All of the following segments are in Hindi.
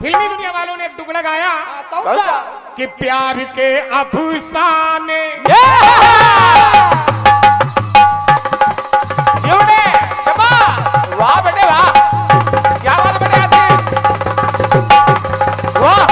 फिल्मी दुनिया वालों ने एक टुकड़ा गाया कौन सा? कि प्यार के अफसाने वाह बेटे वाह, क्या बात है बेटे आशीष, वाह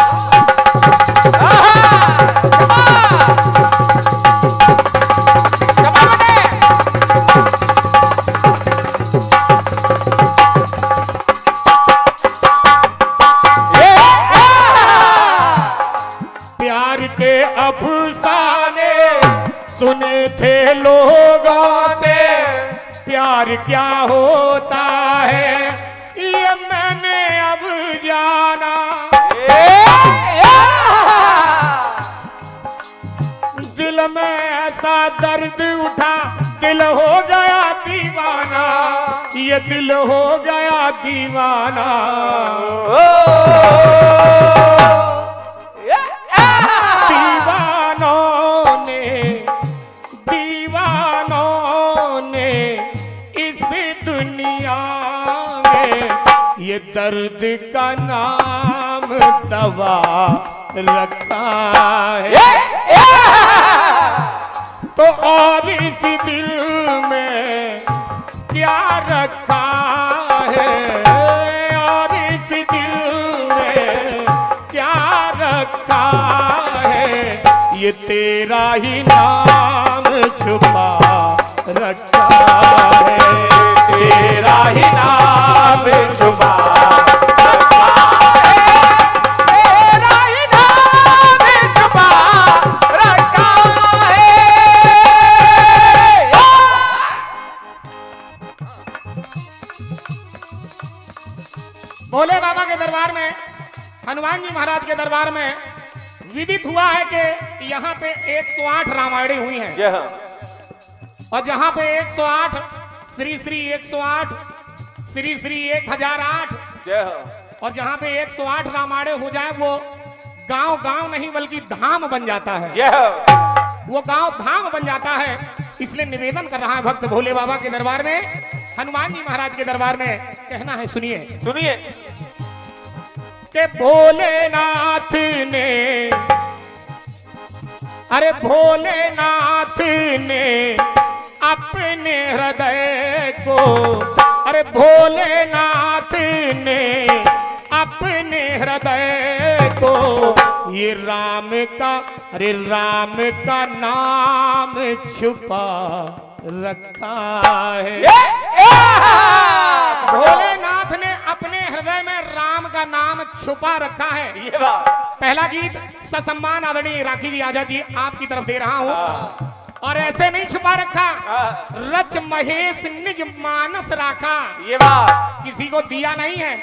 प्यार के अफसाने सुने थे लोगों से, प्यार क्या होता है ये मैंने अब जाना। दिल में ऐसा दर्द उठा, दिल हो गया दीवाना, ये दिल हो गया दीवाना। दीवानों ने इस दुनिया में ये दर्द का नाम दवा रखा है। तो और इस दिल में क्या रखा है, और इस दिल में क्या रखा है, ये तेरा ही नाम छुपा रखा है, तेरा ही नाम छुपा रखा है, तेरा ही नाम छुपा रखा है। भोले बाबा के दरबार में, हनुमान जी महाराज के दरबार में विदित हुआ है कि यहाँ पे 108 रामायणें हुई हैं, और जहाँ पे 108 श्री श्री 108 श्री श्री 1008, और जहाँ पे 108 रामायणें हो जाए वो गांव गांव नहीं बल्कि धाम बन जाता है, वो गांव धाम बन जाता है। इसलिए निवेदन कर रहा है भक्त भोले बाबा के दरबार में, हनुमान जी महाराज के दरबार में कहना है, सुनिए सुनिए कि भोलेनाथ ने, अरे भोलेनाथ ने अपने हृदय को, अरे भोलेनाथ ने अपने हृदय को ये राम का, अरे राम का नाम छुपा रखा है। भोलेनाथ ने अपने हृदय में राम का नाम छुपा रखा है। ये बात। पहला गीत ससम्मान आदरणीय राखी जी आजाद जी आपकी तरफ दे रहा हूँ, और ऐसे नहीं छुपा रखा, रच महेश निज मानस राखा। ये बात। किसी को दिया नहीं है,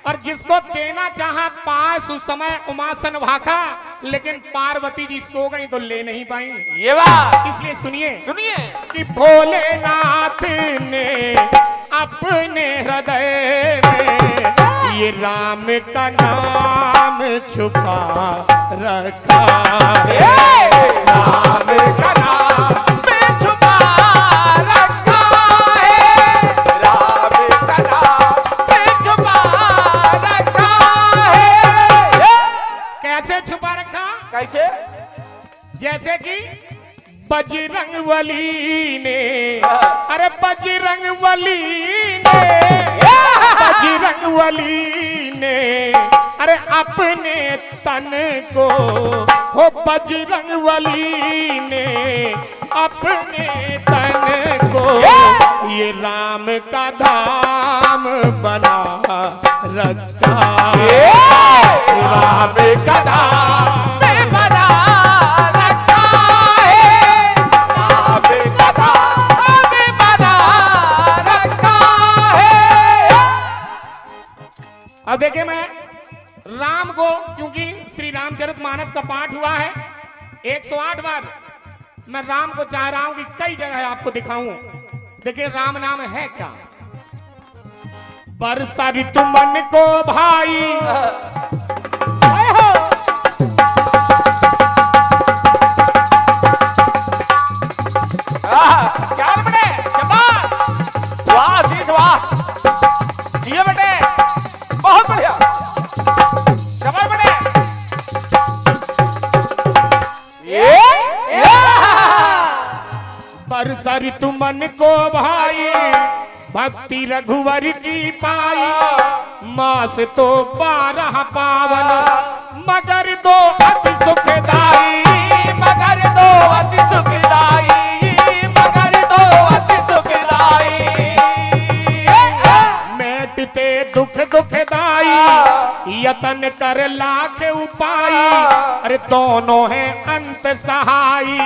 और जिसको देना चाहा पास उस समय उमासन भाखा, लेकिन पार्वती जी सो गई तो ले नहीं पाई। ये बात। इसलिए सुनिए सुनिए कि भोलेनाथ ने अपने हृदय में ये राम का नाम छुपा रखा है, राम का नाम छुपा रखा है, राम का नाम छुपा रखा है। कैसे छुपा रखा? कैसे? जैसे कि बजरंगबली ने, अरे बजरंगबली ने, बजरंगबली ने, अरे अपने तन को, हो बजरंगबली ने अपने तन को ये राम का धाम बना रखा है, राम का धाम बना रखा है, राम का धाम बना रखा है। अब देखिए, मैं राम को, क्योंकि श्री रामचरितमानस का पाठ हुआ है 108 बार, मैं राम को चाह रहा हूं कि कई जगह आपको दिखाऊं। देखिए राम नाम है क्या? बरसा ऋतु मन को भाई, क्या बेटे, शाबाश, वाह आशीष वाह, जिए बेटे, बहुत बढ़िया, बरसा ऋतु मन को भाई, भक्ति रघुवर की पाई। मास तो 12 पावन, मगर दो अति सुखदाई, मगर दो अति सुखदाई, मगर दो अति सुखदाई। मेटते दुख दुखदाई, यतन कर लाख उपाय। अरे दोनों हैं अंत सहाई,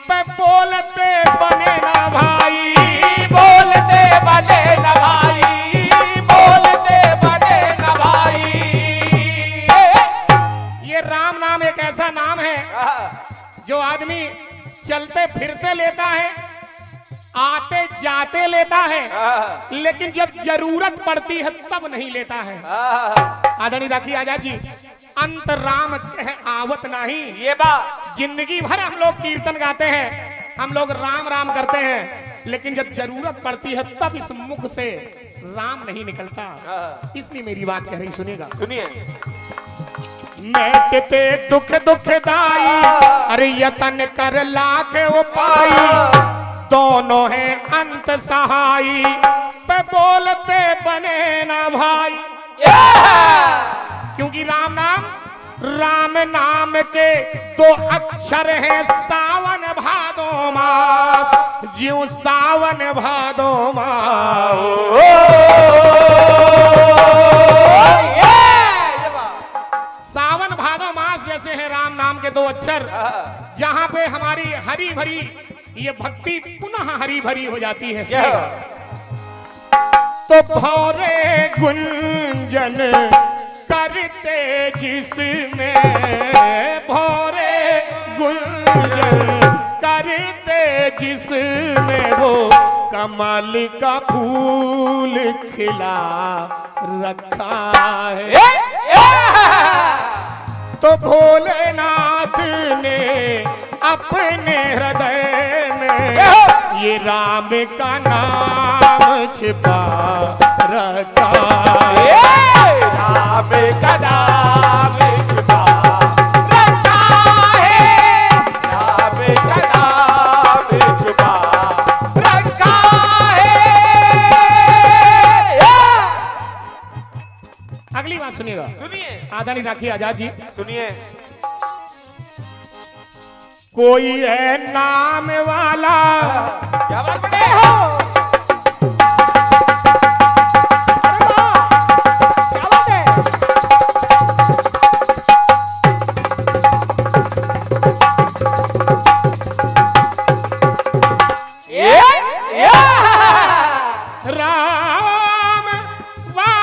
पे बोलते बने ना भाई, बोलते बने न भाई, बोलते बने न भाई। ये राम नाम एक ऐसा नाम है जो आदमी चलते फिरते लेता है, आते जाते लेता है, लेकिन जब जरूरत पड़ती है तब नहीं लेता है। आदरणीय राखी आजाद जी, अंत राम कह आवत नहीं। ये बात जिंदगी भर हम लोग कीर्तन गाते हैं, हम लोग राम राम करते हैं, लेकिन जब जरूरत पड़ती है तब इस मुख से राम नहीं निकलता। इसलिए मेरी बात कह रही, सुनिएगा। सुनिए। मेटते दुख दुखदाई, अरे यतन कर लाख उपाय। दोनों हैं अंत सहाई, पे बोलते बने ना भाई। क्योंकि राम नाम, राम नाम के 2 अक्षर हैं, सावन भादो मास, ज्यों सावन भादो मास। सावन भादो मास जैसे हैं राम नाम के 2 अक्षर, जहां पे हमारी हरी भरी ये भक्ति पुनः हरी भरी हो जाती है। तो भौरे गुंजन करते जिसमें, भौरे गुंजन करते जिसमें, वो कमल का फूल खिला रखा है। तो भोलेनाथ ने अपने हृदय में ये राम का नाम छिपा रखा है। राम का नाम छिपा रखा है, राम का नाम छिपा रखा है। अगली बात सुनिएगा। सुनिए। आदरणीय राखी आजाद जी, सुनिए। कोई है नाम वाला, क्या बात बने हो? क्या बात है? राम वाला,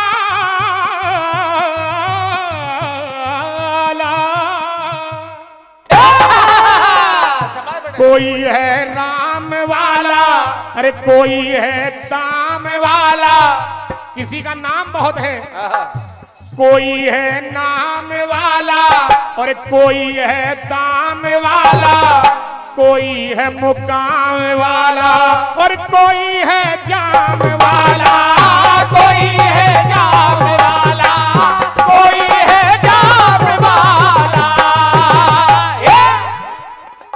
कोई है राम वाला, अरे कोई है दाम वाला। किसी का नाम बहुत है, कोई है नाम वाला, और कोई है दाम वाला, कोई है मुकाम वाला, और कोई है जाम वाला, कोई है जाम वाला, कोई है जाम वाला।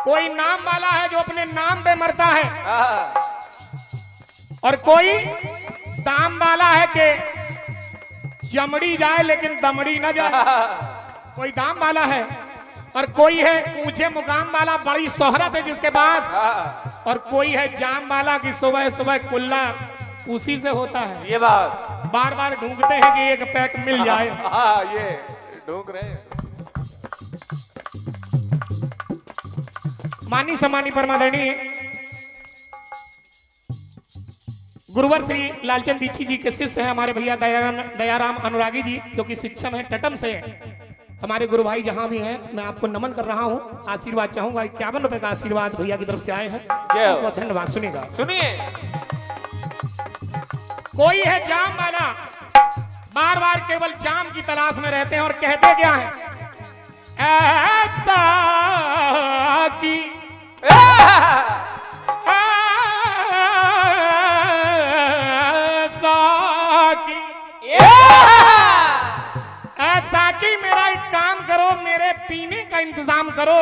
कोई नाम वाला है जो अपने नाम पे मरता है, और कोई दाम वाला है कि चमड़ी जाए लेकिन दमड़ी न जाए। कोई दाम वाला है, और कोई है ऊंचे मुकाम वाला, बड़ी शोहरत है जिसके पास, और कोई है जाम वाला की सुबह सुबह कुल्ला उसी से होता है। ये बात बार बार ढूंढते हैं कि एक पैक मिल जाए। ये ढूंढ रहे। मानी सम्मानी परमादरणीय गुरुवर श्री लालचंद दीक्षित जी के शिष्य हैं हमारे भैया दयाराम अनुरागी जी, जो कि शिक्षक हैं, टटम से हमारे गुरु भाई जहां भी हैं, मैं आपको नमन कर रहा हूं, आशीर्वाद चाहूंगा। 51 रुपए का आशीर्वाद भैया की तरफ से आए हैं, बहुत धन्यवाद। सुनिएगा। सुनिए। कोई है जाम वाला, बार बार केवल जाम की तलाश में रहते हैं, और कहते क्या है, ऐसा की ऐसा कि मेरा एक काम करो, मेरे पीने का इंतजाम करो।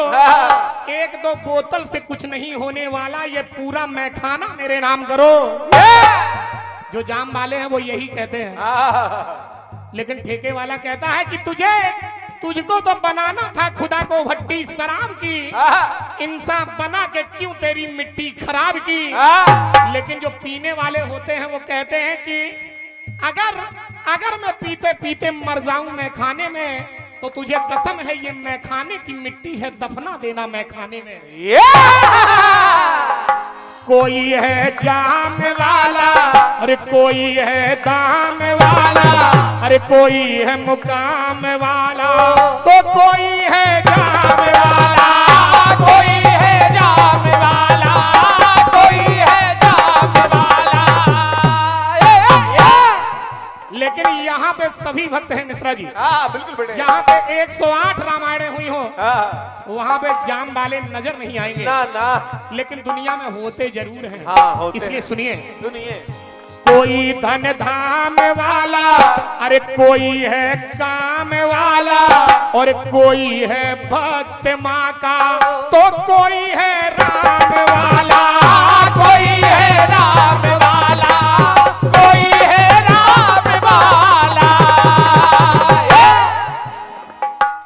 एक दो बोतल से कुछ नहीं होने वाला, ये पूरा मैखाना मेरे नाम करो। जो जाम वाले हैं वो यही कहते हैं, लेकिन ठेके वाला कहता है कि तुझको तो बनाना था खुदा को भट्टी शराब की, इंसान बना के क्यों तेरी मिट्टी खराब की। लेकिन जो पीने वाले होते हैं वो कहते हैं कि अगर मैं पीते पीते मर जाऊं मैखाने में, तो तुझे कसम है ये मैखाने की मिट्टी है, दफना देना मैखाने में। कोई है जाम वाला, अरे कोई है दाम वाला, अरे कोई है मुकाम वाला, तो कोई है जाम वाला, कोई है जाम वाला, कोई है जाम वाला। लेकिन यहाँ पे सभी भक्त हैं मिश्रा जी। बिल्कुल बेटे। जहाँ पे 108 रामायणें हुई हो, वहाँ पे जाम वाले नजर नहीं आएंगे। ना लेकिन दुनिया में होते जरूर हैं। होते इसलिए सुनिए, सुनिए। कोई धन धाम वाला, अरे कोई है काम वाला, और कोई है भक्त माँ का, तो कोई है राम वाला, कोई है राम वाला, कोई है राम वाला।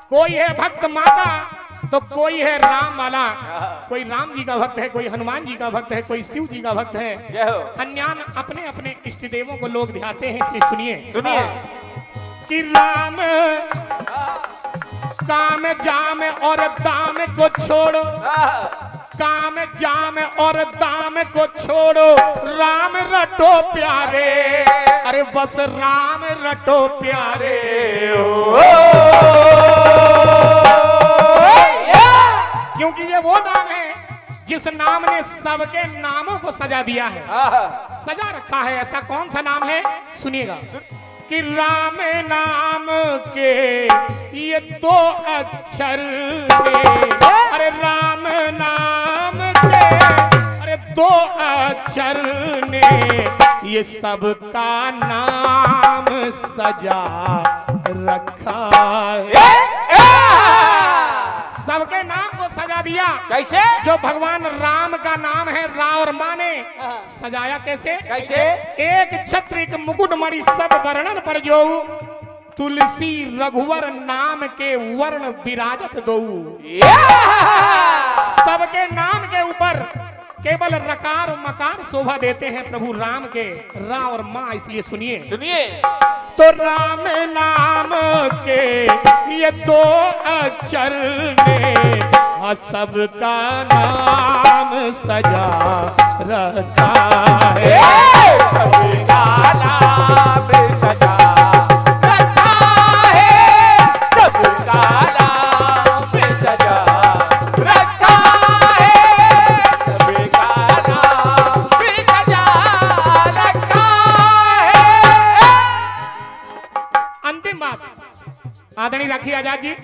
कोई है भक्त माँ का, तो कोई है राम वाला। कोई राम जी का भक्त है, कोई हनुमान जी का भक्त है, कोई शिव जी का भक्त है। अन्यान अपने अपने इष्ट देवों को लोग ध्याते हैं। इसलिए सुनिए कि राम काम जाम और दाम को छोड़ो, काम जाम और दाम को छोड़ो, राम रटो प्यारे, अरे बस राम रटो प्यारे। क्योंकि ये वो नाम है जिस नाम ने सबके नामों को सजा दिया है, सजा रखा है। ऐसा कौन सा नाम है? सुनिएगा कि राम नाम के ये दो अक्षर ने, अरे राम नाम के अरे दो अक्षर ने ये सबका नाम सजा रखा है। सबके नाम को सजा दिया। कैसे? जो भगवान राम का नाम है, रा और माँ ने सजाया कैसे? कैसे? एक छत्र एक मुकुट मणि सब वर्णन पर जो, तुलसी रघुवर नाम के वर्ण विराजत दो। सबके नाम के ऊपर केवल रकार मकार शोभा देते हैं प्रभु राम के, रा और माँ। इसलिए सुनिए तो राम नाम के ये दो अक्षर ने सबका नाम सजा रखा है। सबका नाम सजा रखा है, सबका नाम सजा रखा है, सबका नाम सजा रखा है। अंतिम बात आदरणीय राखी आजाद जी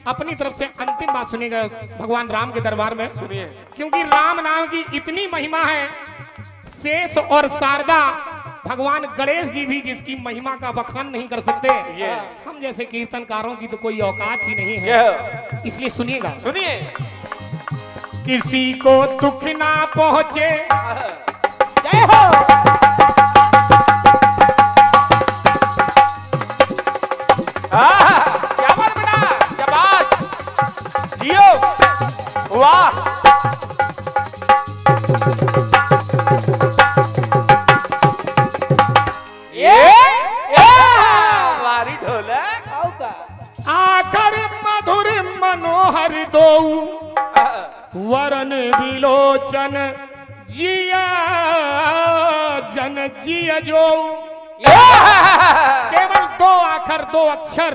अपनी तरफ से अंतिम बात सुनिएगा भगवान राम के दरबार में। सुनिए। क्योंकि राम नाम की इतनी महिमा है, शेष और शारदा भगवान गणेश जी भी जिसकी महिमा का बखान नहीं कर सकते, हम जैसे कीर्तनकारों की तो कोई औकात ही नहीं है। इसलिए सुनिएगा, किसी को दुख ना पहुंचे, जय हो। क्या बात बेटा, शाबाश, जियो, वाह। वारी ढोलक आखर मधुर मनोहर दो वरन विलोचन जिया जन जिया जो। केवल दो आखर दो अक्षर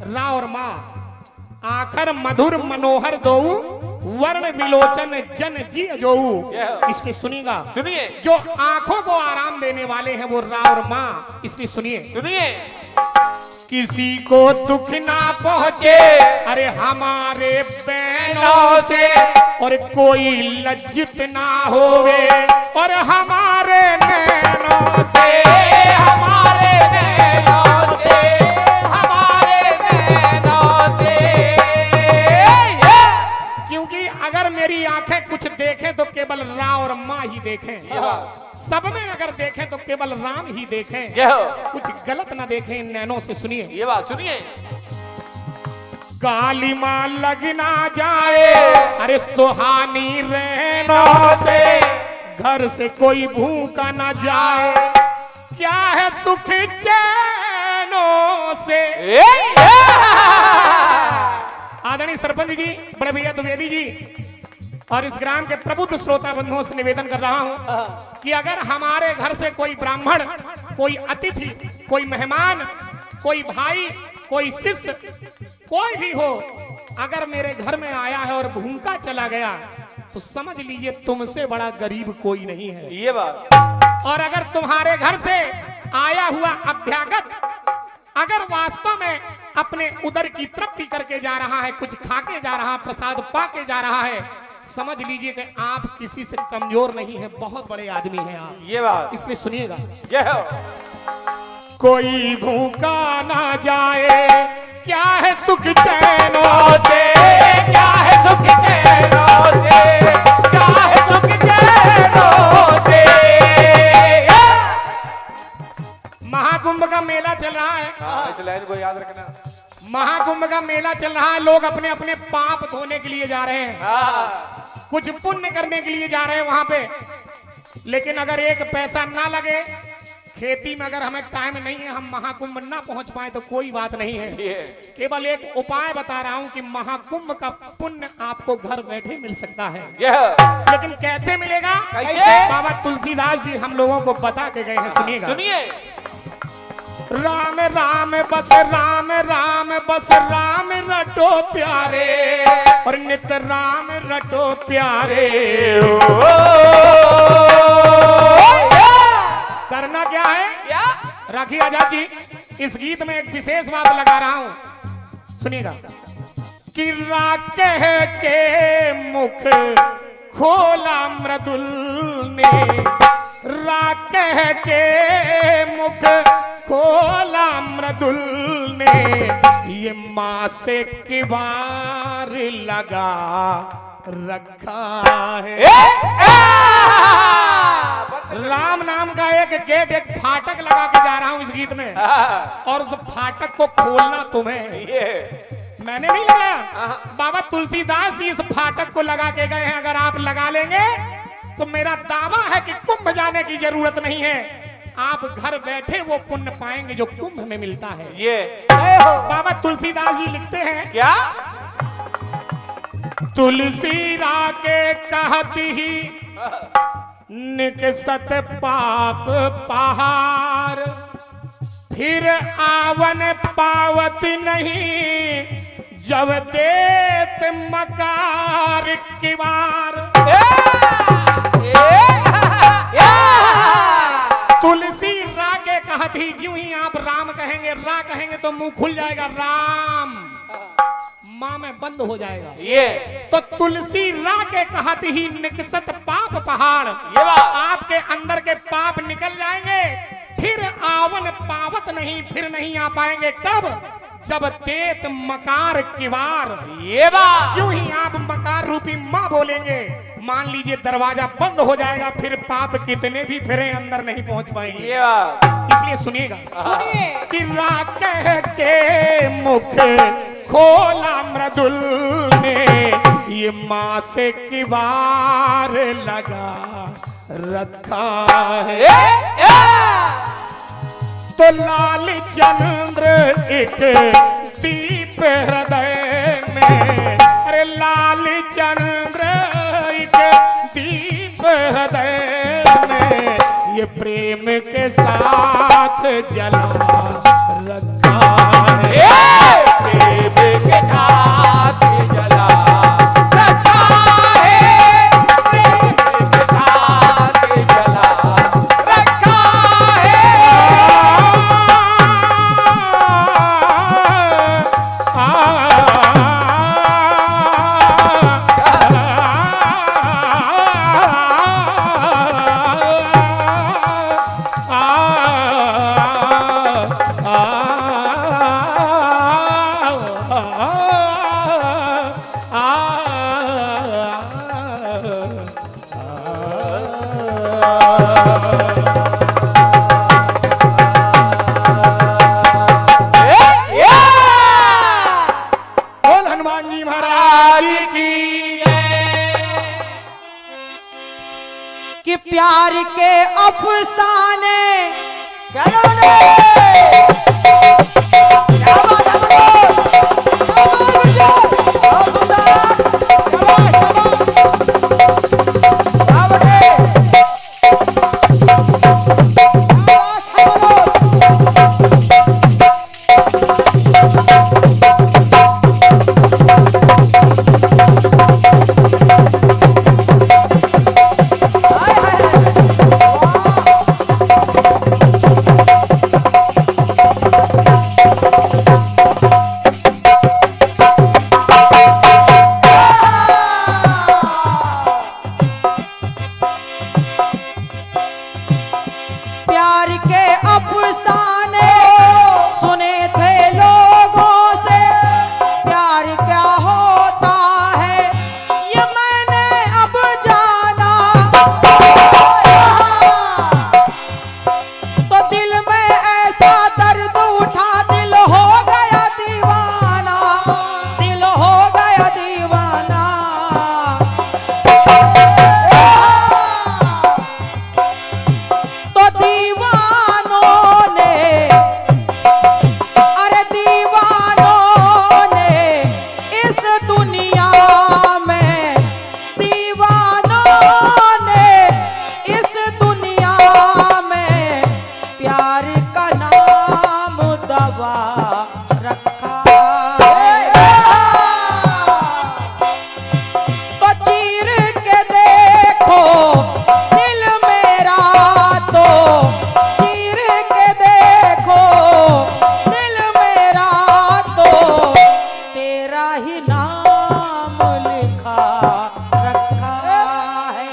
रा और माँ, आखर मधुर मनोहर दो वर्ण विलोचन जन जी जो। इसलिए सुनिए, जो आंखों को आराम देने वाले हैं वो रा और माँ। इसलिए सुनिए, किसी को दुख ना पहुंचे अरे हमारे बहनों से, और कोई लज्जित ना होवे और हमारे नैनों से, हमारे नैनों से, हमारे नैनों से। ही देखें, ये बात सब में अगर देखें तो केवल राम ही देखें, जय हो। कुछ गलत ना देखें। इन नैनों से सुनिए, ये बात सुनिए। काली माँ लग ना जाए अरे सुहानी रैनों से, घर से कोई भूखा ना जाए, क्या है सुख चैनों से। आदरणीय सरपंच जी, बड़े भैया द्विवेदी जी और इस ग्राम के प्रबुद्ध श्रोता बंधुओं से निवेदन कर रहा हूं कि अगर हमारे घर से कोई ब्राह्मण, कोई अतिथि, कोई मेहमान, कोई भाई, कोई शिष्य, कोई भी हो, अगर मेरे घर में आया है और भूखा चला गया तो समझ लीजिए तुमसे बड़ा गरीब कोई नहीं है। ये बात। और अगर तुम्हारे घर से आया हुआ अभ्यागत अगर वास्तव में अपने उदर की तृप्ति करके जा रहा है, कुछ खा के जा रहा है, प्रसाद पा के जा रहा है, समझ लीजिए कि आप किसी से कमजोर नहीं है, बहुत बड़े आदमी हैं आप। ये बात। इसलिए सुनिएगा, जय हो। कोई भूखा ना जाए, क्या है सुख चैनों से, क्या है सुख चैनों से, क्या है सुख चैनों से। महाकुंभ का मेला चल रहा है, इस लाइन को याद रखना। महाकुंभ का मेला चल रहा है, लोग अपने अपने पाप धोने के लिए जा रहे हैं, कुछ पुण्य करने के लिए जा रहे हैं वहां पे। लेकिन अगर एक पैसा ना लगे, खेती में अगर हमें टाइम नहीं है, हम महाकुंभ ना पहुंच पाए तो कोई बात नहीं है। केवल एक उपाय बता रहा हूं कि महाकुंभ का पुण्य आपको घर बैठे मिल सकता है। लेकिन कैसे मिलेगा? कैसे? बाबा तुलसीदास जी हम लोगों को बता के गए हैं, सुनिएगा। सुनिए। राम राम बस राम राम बस राम रटो प्यारे, और नित राम रटो प्यारे। करना क्या है? क्या? राखी आजाद जी, इस गीत में एक विशेष बात लगा रहा हूं, सुनिएगा। कि राकह के मुख खोला मृदुल ने, राकह के मुख खोला मृदुल ने, ये माँ से किबार लगा रखा है। राम नाम का एक गेट, एक फाटक लगा के जा रहा हूं इस गीत में, और उस फाटक को खोलना तुम्हें, मैंने नहीं लगाया, बाबा तुलसीदास जी इस फाटक को लगा के गए हैं। अगर आप लगा लेंगे तो मेरा दावा है कि कुंभ जाने की जरूरत नहीं है, आप घर बैठे वो पुण्य पाएंगे जो कुंभ में मिलता है। ये बाबा तुलसीदास जी लिखते हैं, क्या? तुलसी राके कहती ही निकसत पाप पहाड़, फिर आवन पावत नहीं, जब देत मकार की बार। तुलसी रा के कहती, ज्यों ही आप राम कहेंगे, रा कहेंगे तो मुंह खुल जाएगा, राम माँ में बंद हो जाएगा। ये तो तुलसी रा के कहती ही निकसत पाप पहाड़, ये बात। आपके अंदर के पाप निकल जाएंगे, फिर आवन पावत नहीं, फिर नहीं आ पाएंगे। कब? जब देत मकार किवार। ये बात। क्यों ही आप मकार रूपी माँ बोलेंगे, मान लीजिए दरवाजा बंद हो जाएगा, फिर पाप कितने भी फिरे अंदर नहीं पहुंच पाएंगे। ये बात। इसलिए सुनिएगा, कि राकह के मुख खोला मृदुल ने, ये माँ से किवार लगा रखा है। तो लाल चंद्र एक दीप हृदय में, अरे लाल चंद्र एक दीप हृदय में, ये प्रेम के साथ जला रखा है। प्रेम के साथ जला रखा है, प्रेम के साथ जला रखा बोल हनुमान जी महाराज की। कि प्यार के अफसाने प्यार के अफसाने सुने थे लोगों से, प्यार क्या होता है ये मैंने अब जाना। तो दिल में ऐसा दर्द उठा, दिल हो गया दीवाना, दिल हो गया दीवाना। तो दीवानों ने, अरे दीवानों ने इस दुनिया में, दीवानों ने इस दुनिया में प्यार का नाम दवा रखा है। तो चीर के देखो दिल मेरा, तो चीर के देखो दिल मेरा, तो तेरा ही नाम लिखा रखा है।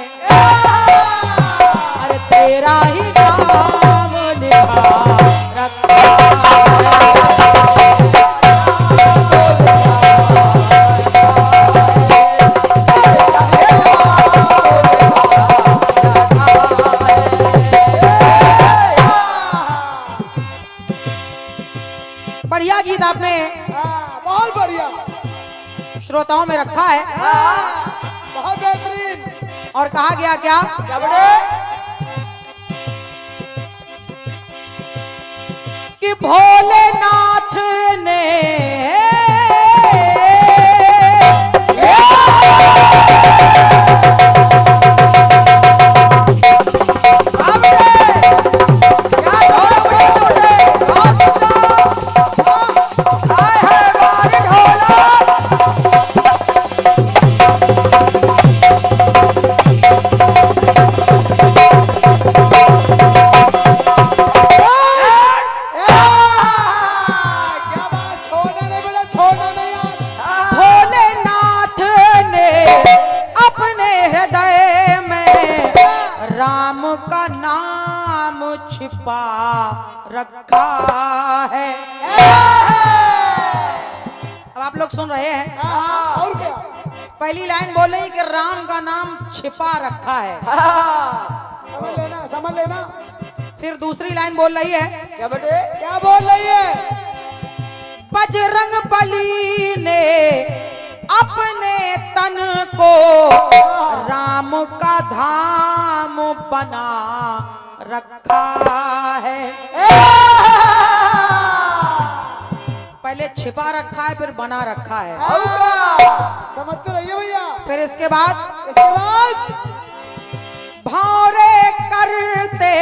अरे तेरा ही नाम लिखा रखा है। बढ़िया गीत आपने बहुत बढ़िया, श्रोताओं में रखा है। बहुत बेहतरीन। और कहा गया क्या? क्या बड़े? कि भोलेनाथ ने भोलेनाथ ने अपने हृदय में राम का नाम छिपा रखा है। अब आप लोग सुन रहे हैं, और क्या? पहली लाइन बोले कि राम का नाम छिपा रखा है। समझ लेना, समझ लेना। फिर दूसरी लाइन बोल रही है, क्या बेटे? क्या बोल रही है? बजरंग बली ने अपने तन को राम का धाम बना रखा है। पहले छिपा रखा है, फिर बना रखा है। समझते रहिए भैया। फिर इसके बाद भौरे करते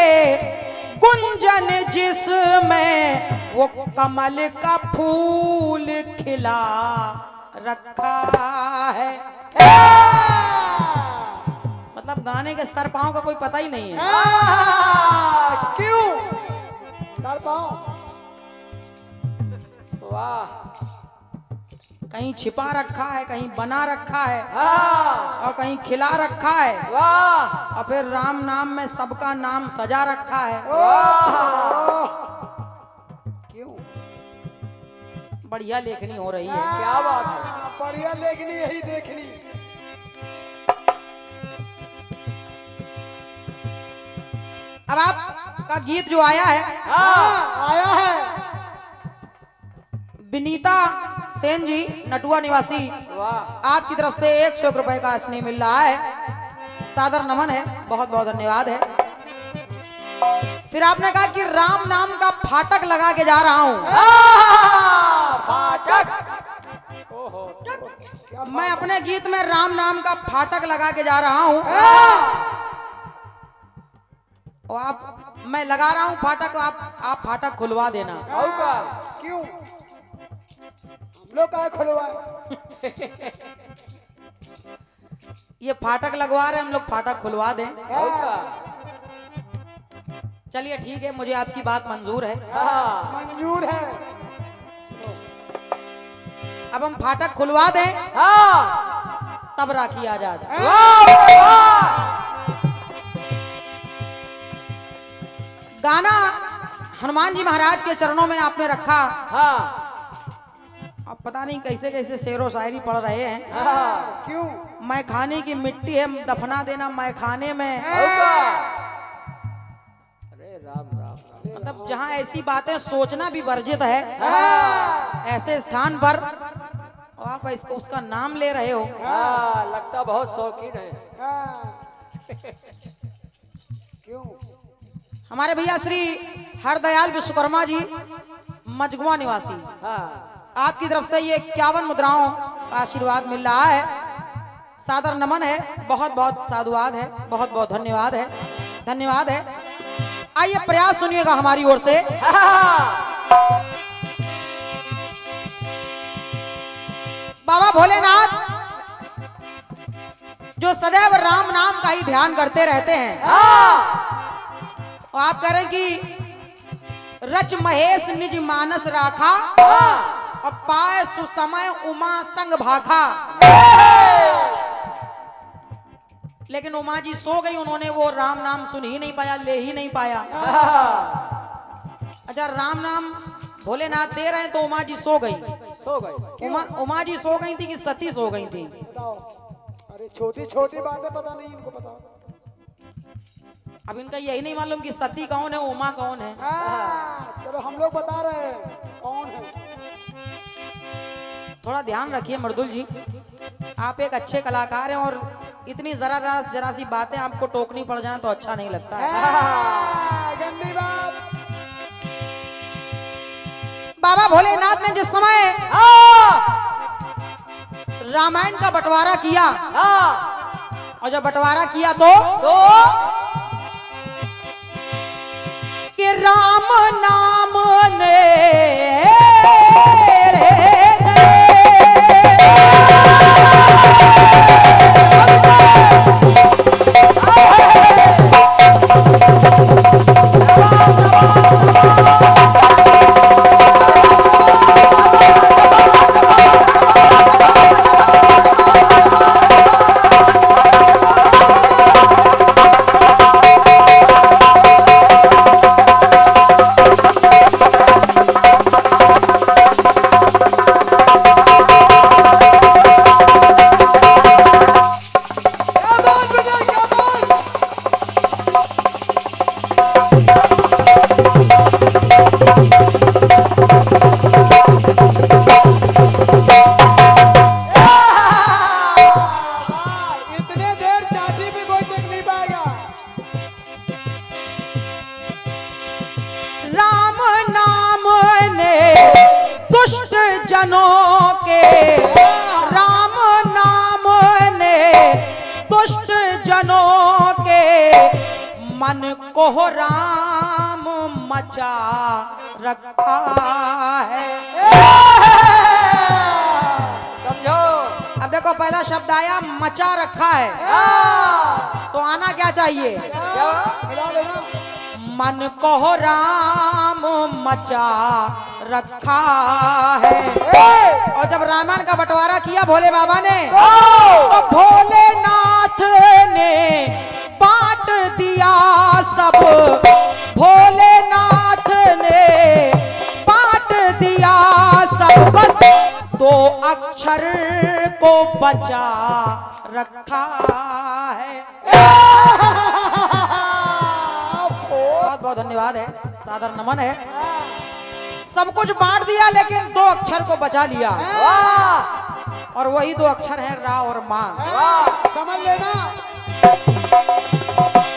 गुंजन जिसमें वो कमल का फूल खिला रखा है। मतलब गाने के सर पांव का कोई पता ही नहीं है। क्यों सर पांव? वाह, कहीं छिपा रखा है, कहीं बना रखा है, और कहीं खिला रखा है, वाह, और फिर राम नाम में सबका नाम सजा रखा है। क्यों? बढ़िया लेखनी हो रही है। क्या बात है, बढ़िया लेखनी, यही देखनी। अब आपका गीत जो आया है, आया है। विनीता सेन जी नटुआ निवासी, वाह, आपकी तरफ से 101 रुपए का स्नेह मिल रहा है, सादर नमन है, बहुत बहुत धन्यवाद है। फिर आपने कहा कि राम नाम का फाटक लगा के जा रहा हूं। फाटक। ओहो, मैं अपने गीत में राम नाम का फाटक लगा के जा रहा हूं। और मैं लगा रहा हूं फाटक, आप फाटक खुलवा देना। क्यों? हम लोग का खुलवा? ये फाटक लगवा रहे, हम लोग फाटक खुलवा दें। चलिए ठीक है, मुझे आपकी बात मंजूर है। मंजूर है। अब हम फाटक खुलवा दें, तब राखी आजाद। गाना हनुमान जी महाराज के चरणों में आपने रखा। अब पता नहीं कैसे कैसे शेरो शायरी पढ़ रहे हैं। क्यों? मैं खाने की मिट्टी है, दफना देना मैं खाने में। अरे राम राम राम। मतलब जहाँ ऐसी बातें सोचना भी वर्जित है, ऐसे स्थान पर आप इसको उसका नाम ले रहे हो। लगता बहुत शौकीन है। क्यों? हमारे भैया श्री हरदयाल विश्वकर्मा जी मजगुआ निवासी, आपकी तरफ से ये 51 मुद्राओं का आशीर्वाद मिल रहा है, सादर नमन है, बहुत बहुत साधुवाद है, बहुत बहुत धन्यवाद है, धन्यवाद है। आइए प्रयास सुनिएगा हमारी ओर से। बाबा भोलेनाथ जो सदैव राम नाम का ही ध्यान करते रहते हैं, और आप कह रहे हैं कि रच महेश निज मानस राखा, और पाए सुसमय उमा संग भाखा। लेकिन उमा जी सो गई, उन्होंने वो राम नाम सुन ही नहीं पाया, ले ही नहीं पाया। अच्छा, राम नाम भोलेनाथ दे रहे हैं तो उमा जी सो गई। उमा जी सो गई थी कि सती सो गई थी? बताओ। अरे छोटी छोटी बातें पता नहीं इनको, बताओ। अब इनका यही नहीं मालूम कि सती कौन है, उमा कौन है। चलो हम लोग बता रहे हैं कौन है। थोड़ा ध्यान रखिए मर्दुल जी, आप एक अच्छे कलाकार हैं, और इतनी जरा सी बातें आपको टोकनी पड़ जाए तो अच्छा नहीं लगता है। गंदी बात। बाबा भोलेनाथ ने जिस समय रामायण का बंटवारा किया, और जब बंटवारा किया तो कि राम नाम ने मन को राम मचा रखा है। समझो। अब देखो पहला शब्द आया मचा रखा है, तो आना क्या चाहिए? मन को राम मचा रखा है। और जब रामायण का बंटवारा किया भोले बाबा ने, तो भोलेनाथ ने बांट दिया सब, भोलेनाथ ने बांट दिया सब, बस 2 अक्षर को बचा रखा है। बहुत धन्यवाद है, सादर नमन है। सब कुछ बांट दिया लेकिन दो अक्षर को बचा लिया, और वही दो अक्षर है रा और माँ। समझ लेना।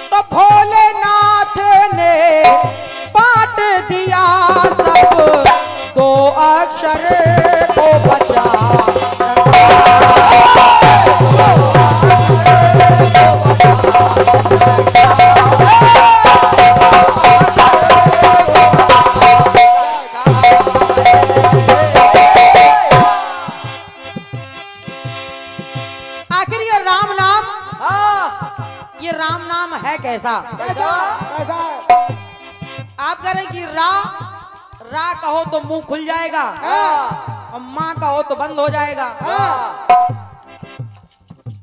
तो भोलेनाथ ने बांट दिया सब दो अक्षर को बचा। आखिर ये राम नाम, ये राम नाम है कैसा? कैसा कैसा है? आप कह रहे हैं कि रा कहो तो मुंह खुल जाएगा, और माँ कहो तो बंद हो जाएगा।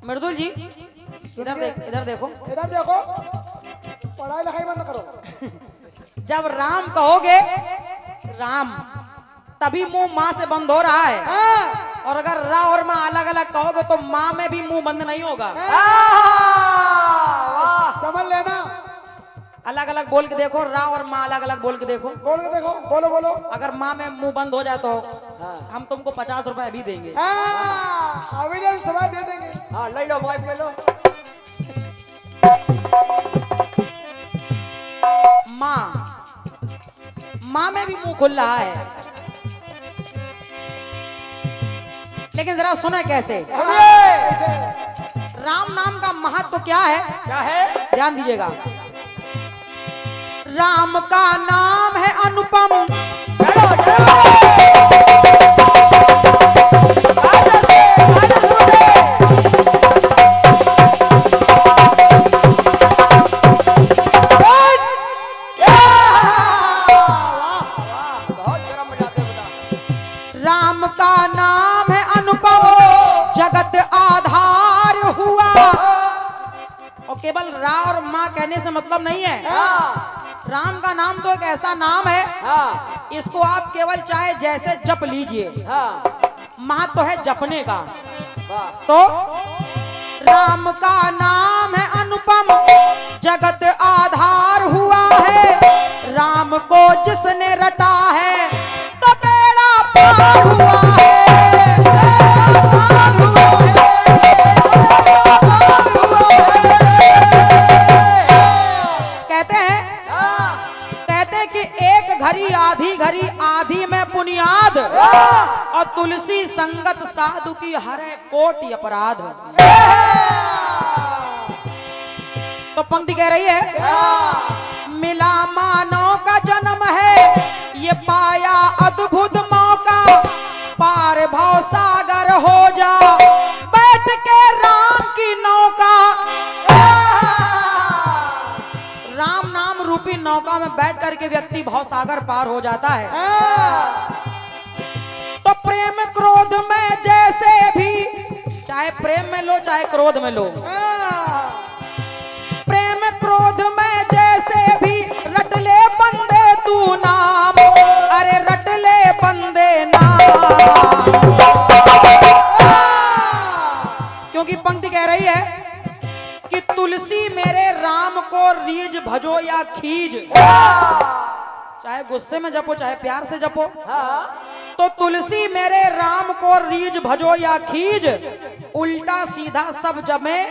मृदुल जी इधर देखो, इधर देखो, पढ़ाई लिखाई बंद करो। जब राम कहोगे राम, तभी मुंह माँ से बंद हो रहा है, और अगर रा और माँ अलग अलग कहोगे तो माँ में भी मुंह बंद नहीं होगा। समझ लेना। अलग अलग बोल के देखो, रा और माँ अलग अलग बोल के देखो। बोल के देखो, बोलो बोलो। अगर माँ में मुंह बंद हो जाए तो हम तुमको 50 रुपए भी देंगे। अभी नहीं, समय दे देंगे। हाँ ले लो, मोबाइल ले लो। माँ में भी मुंह खुल रहा है, लेकिन जरा सुना कैसे। राम नाम का महत्व क्या है? क्या है? ध्यान दीजिएगा। राम का नाम है अनुपम, राम का नाम है अनुपम, जगत आधार हुआ। और केवल रा और माँ कहने से मतलब नहीं है। राम का नाम तो एक ऐसा नाम है, इसको आप केवल चाहे जैसे जप लीजिए, महत्व है जपने का। तो राम का नाम है अनुपम, जगत आधार हुआ है। राम को जिसने रटा है तो बेड़ा पार हुआ है। कहते हैं कि एक घड़ी आधी घड़ी, आधी में बुनियाद, और तुलसी संगत साधु की हरे कोटि अपराध। तो पंक्ति कह रही है, मिला मानव का जन्म है, ये पाया अद्भुत मौका, पार भव सागर हो जा, बैठ के राम की नौका। राम नाम रूपी नौका में बैठ करके व्यक्ति भव सागर पार हो जाता है। तो प्रेम क्रोध में जैसे भी, चाहे प्रेम में लो चाहे क्रोध में लो, प्रेम क्रोध में जैसे भी, रट ले बंदे तू नाम, अरे रट ले बंदे नाम। क्योंकि पंक्ति कह रही है कि तुलसी मेरे राम को रीझ भजो या खीज, चाहे गुस्से में जपो चाहे प्यार से जपो। तो तुलसी मेरे राम को रीझ भजो या खीज, उल्टा सीधा सब जमे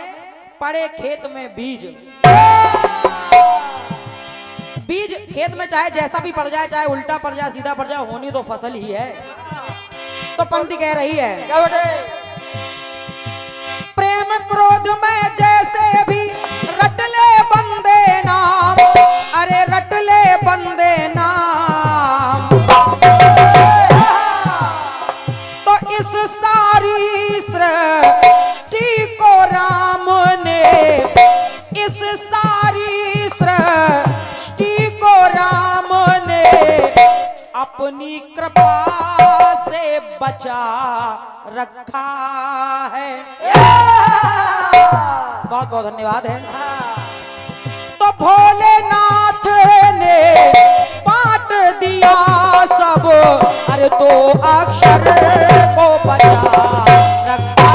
पड़े खेत में बीज। बीज खेत में चाहे जैसा भी पड़ जाए, चाहे उल्टा पड़ जाए सीधा पड़ जाए, होनी तो फसल ही है। तो पंक्ति कह रही है, प्रेम क्रोध में जैसे भी, रट ले बंदे नाम, अरे रट ले बंदे नाम। तो इस सारी सृष्टि को राम ने, इस सारी सृष्टि को राम ने अपनी कृपा से बचा रखा है। बहुत बहुत धन्यवाद है। तो भोलेनाथ ने बांट दिया सब, अरे दो अक्षर को बचा रखा।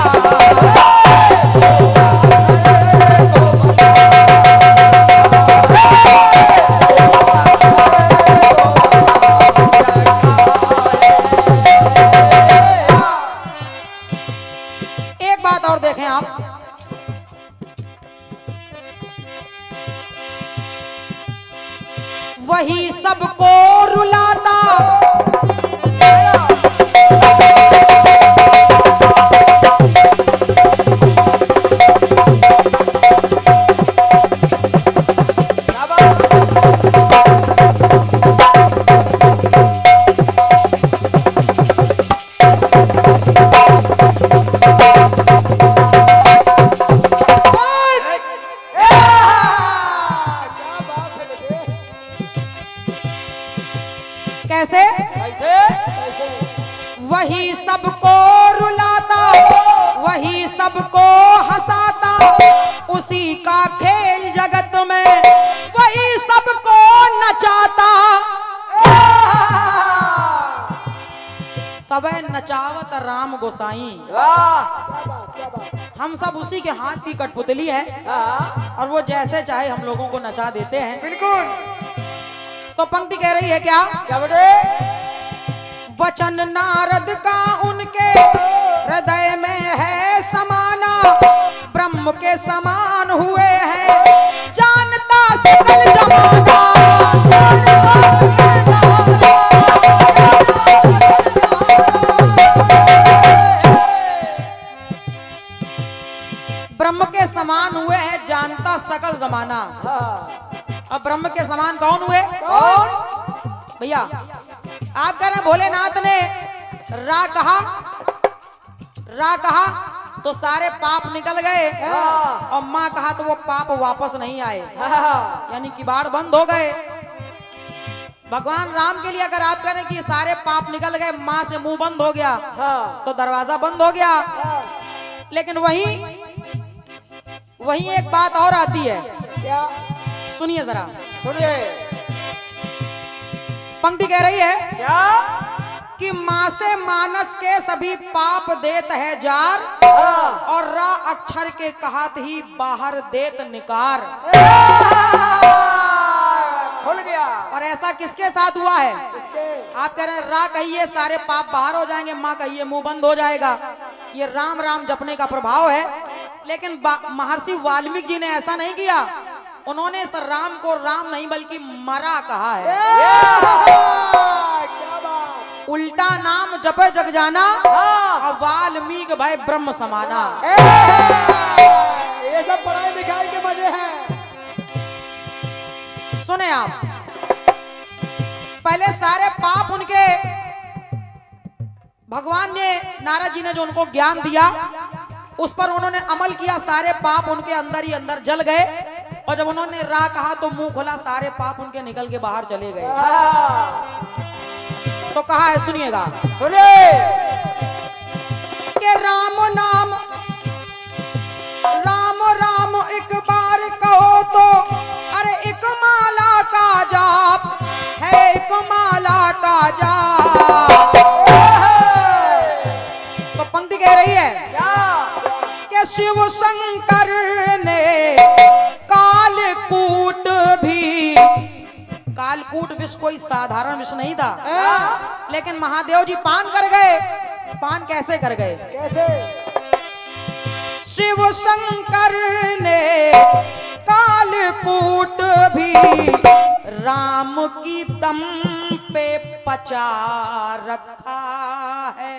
वही सबको रुलाता। कैसे? वही सबको रुलाता, वही सबको हंसाता, उसी का खेल जगत में वही सबको नचाता। सबे नचावत राम गोसाई। हम सब उसी के हाथ की कठपुतली है और वो जैसे चाहे हम लोगों को नचा देते हैं। बिल्कुल। तो पंक्ति कह रही है क्या? क्या बेटे? वचन नारद का उनके हृदय में है समाना, ब्रह्म के समान हुए हैं जानता सकल जमाना। ब्रह्म के समान हुए हैं जानता सकल जमाना। अब ब्रह्म के समान कौन हुए? भैया आप कह रहे हैं भोलेनाथ ने रा कहा तो सारे पाप निकल गए और माँ कहा तो वो पाप वापस नहीं आए, यानी किवाड़ बंद हो गए। भगवान राम के लिए अगर आप कह रहे हैं कि ये सारे पाप निकल गए, माँ से मुंह बंद हो गया तो दरवाजा बंद हो गया। लेकिन वही एक बात और आती है। क्या? सुनिए जरा, सुनिए। पंक्ति कह रही है क्या? कि माँ से मानस के सभी पाप देत है जार, और रा अक्षर के कहत ही बाहर देत निकार। खुल गया। और ऐसा किसके साथ हुआ है? इसके। आप कह रहे हैं रा कहिए सारे पाप बाहर हो जाएंगे, माँ कहिए मुंह बंद हो जाएगा। ये राम राम जपने का प्रभाव है। लेकिन महर्षि वाल्मीकि जी ने ऐसा नहीं किया। उन्होंने इस राम को राम नहीं बल्कि मरा कहा है। क्या बात? उल्टा नाम जपे जग जाना और वाल्मीकि भाई ब्रह्म समाना। ये सब पढ़ाई लिखाई के मजे हैं। सुने आप, पहले सारे पाप उनके भगवान ने, नारद जी ने जो उनको ज्ञान दिया उस पर उन्होंने अमल किया, सारे पाप उनके अंदर ही अंदर जल गए। और जब उन्होंने रा कहा तो मुंह खुला, सारे पाप उनके निकल के बाहर चले गए। तो कहा है, सुनिएगा, सुनिए। कि राम नाम राम राम एक बार कहो तो अरे एक माला का जाप है, एक माला का जाप। तो पंक्ति कह रही है कि शिव शंकर ने कालकूट भी, कालकूट विष कोई साधारण विष नहीं था, लेकिन महादेव जी पान कर गए। पान कैसे कर गए? कैसे? शिव शंकर ने कालकूट भी राम की दम पे पचा रखा है।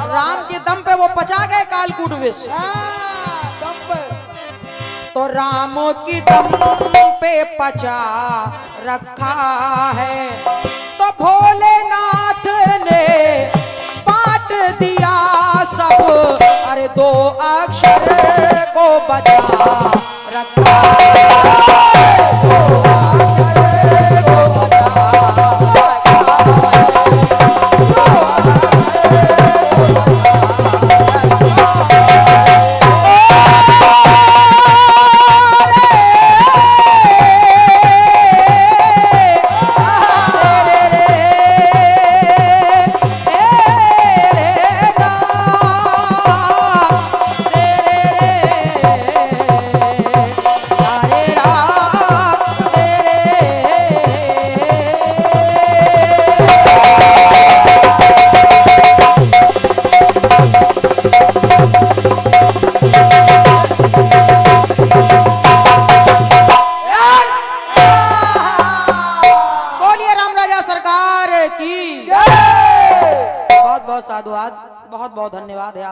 राम के दम पे वो पचा गए कालकूट विष। तो राम की दम पे पचा रखा है, तो भोलेनाथ ने बांट दिया सब, अरे दो अक्षर को बचा रखा है।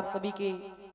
आप सभी के